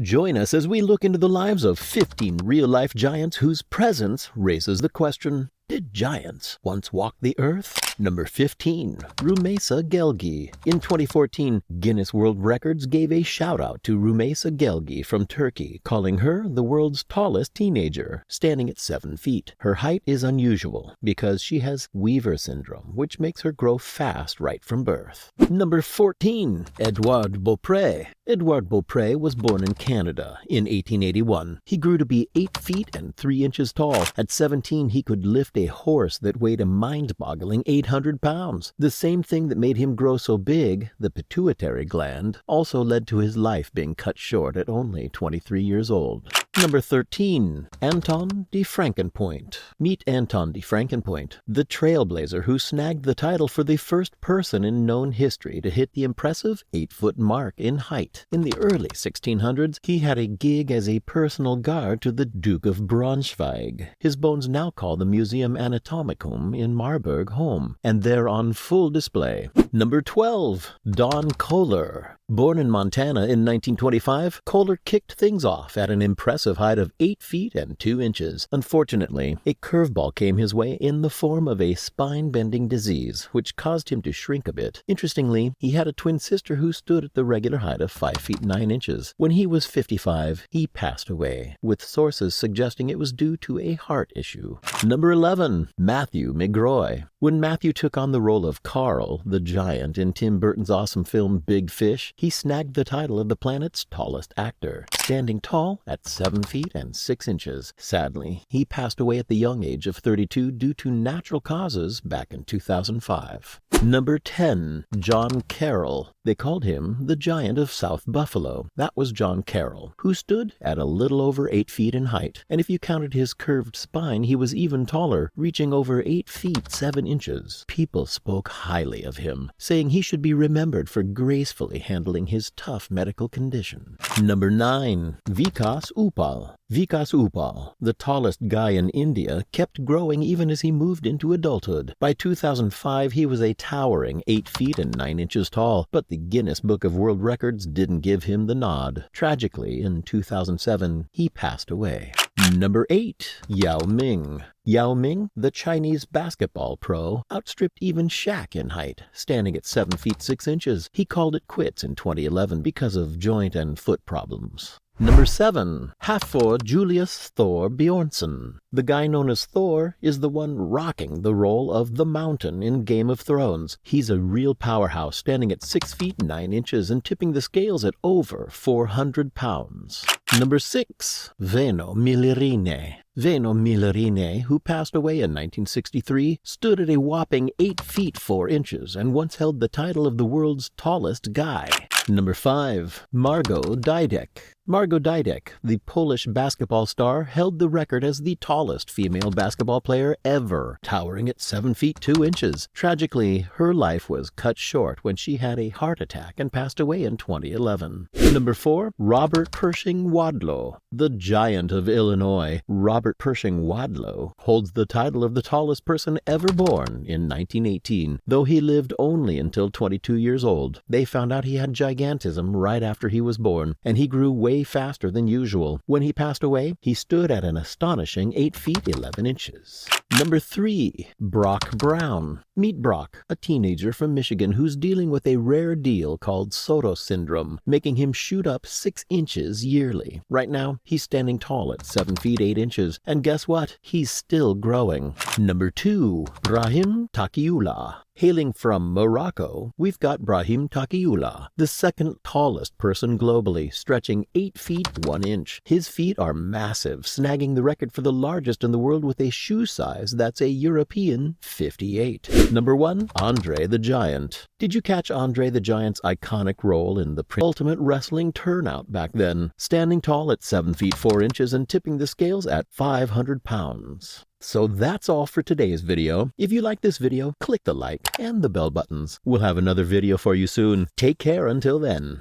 Join us as we look into the lives of 15 real-life giants whose presence raises the question, did giants once walk the earth? Number 15. Rumeysa Gelgi. In 2014, Guinness World Records gave a shout-out to Rumeysa Gelgi from Turkey, calling her the world's tallest teenager, standing at 7 feet. Her height is unusual because she has Weaver syndrome, which makes her grow fast right from birth. Number 14. Edouard Beaupré. Edouard Beaupré was born in Canada in 1881. He grew to be 8 feet and 3 inches tall. At 17, he could lift a horse that weighed a mind-boggling 800 pounds. The same thing that made him grow so big, the pituitary gland, also led to his life being cut short at only 23 years old. Number 13. Anton de Frankenpoint. Meet Anton de Frankenpoint, the trailblazer who snagged the title for the first person in known history to hit the impressive 8-foot mark in height. In the early 1600s, he had a gig as a personal guard to the Duke of Braunschweig. His bones now call the Museum Anatomicum in Marburg home, and they're on full display. Number 12. Don Kohler. Born in Montana in 1925, Kohler kicked things off at an impressive height of 8 feet and 2 inches. Unfortunately, a curveball came his way in the form of a spine-bending disease, which caused him to shrink a bit. Interestingly, he had a twin sister who stood at the regular height of 5 feet 9 inches. When he was 55, he passed away, with sources suggesting it was due to a heart issue. Number 11. Matthew McGroy. When Matthew took on the role of Carl, the giant, in Tim Burton's awesome film Big Fish, he snagged the title of the planet's tallest actor, standing tall at 7 feet and 6 inches. Sadly, he passed away at the young age of 32 due to natural causes back in 2005. Number 10. John Carroll. They called him the Giant of South Buffalo. That was John Carroll, who stood at a little over 8 feet in height, and if you counted his curved spine, he was even taller, reaching over 8 feet 7 inches. People spoke highly of him, saying he should be remembered for gracefully handling his tough medical condition. Number 9. Vikas Upal. Vikas Upal, the tallest guy in India, kept growing even as he moved into adulthood. By 2005, he was a towering 8 feet and 9 inches tall, but the Guinness Book of World Records didn't give him the nod. Tragically, in 2007, he passed away. Number 8. Yao Ming. Yao Ming, the Chinese basketball pro, outstripped even Shaq in height, standing at 7 feet 6 inches. He called it quits in 2011 because of joint and foot problems. Number 7. Hafþór Julius Thor Bjornsson. The guy known as Thor is the one rocking the role of the Mountain in Game of Thrones. He's a real powerhouse, standing at 6 feet 9 inches and tipping the scales at over 400 pounds. Number 6. Väinö Millerine. Väinö Millerine, who passed away in 1963, stood at a whopping 8 feet 4 inches and once held the title of the world's tallest guy. Number 5. Margot Didek. Margot Didek, the Polish basketball star, held the record as the tallest female basketball player ever, towering at 7 feet 2 inches. Tragically, her life was cut short when she had a heart attack and passed away in 2011. Number 4. Robert Pershing Wadlow. The giant of Illinois, Robert Pershing Wadlow, holds the title of the tallest person ever born in 1918, though he lived only until 22 years old. They found out he had gigantism right after he was born, and he grew way faster than usual. When he passed away, he stood at an astonishing 8 feet 11 inches. Number 3. Brock Brown. Meet Brock, a teenager from Michigan who's dealing with a rare deal called Soto syndrome, making him shoot up 6 inches yearly. Right now, he's standing tall at 7 feet 8 inches, and guess what? He's still growing. Number 2. Brahim Takiula. Hailing from Morocco, we've got Brahim Takiula, the second tallest person globally, stretching 8 feet 1 inch. His feet are massive, snagging the record for the largest in the world with a shoe size that's a European 58. Number 1. Andre the Giant. Did you catch Andre the Giant's iconic role in the Ultimate Wrestling Turnout back then? Standing tall at 7 feet 4 inches and tipping the scales at 500 pounds. So that's all for today's video. If you like this video, click the like and the bell buttons. We'll have another video for you soon. Take care until then.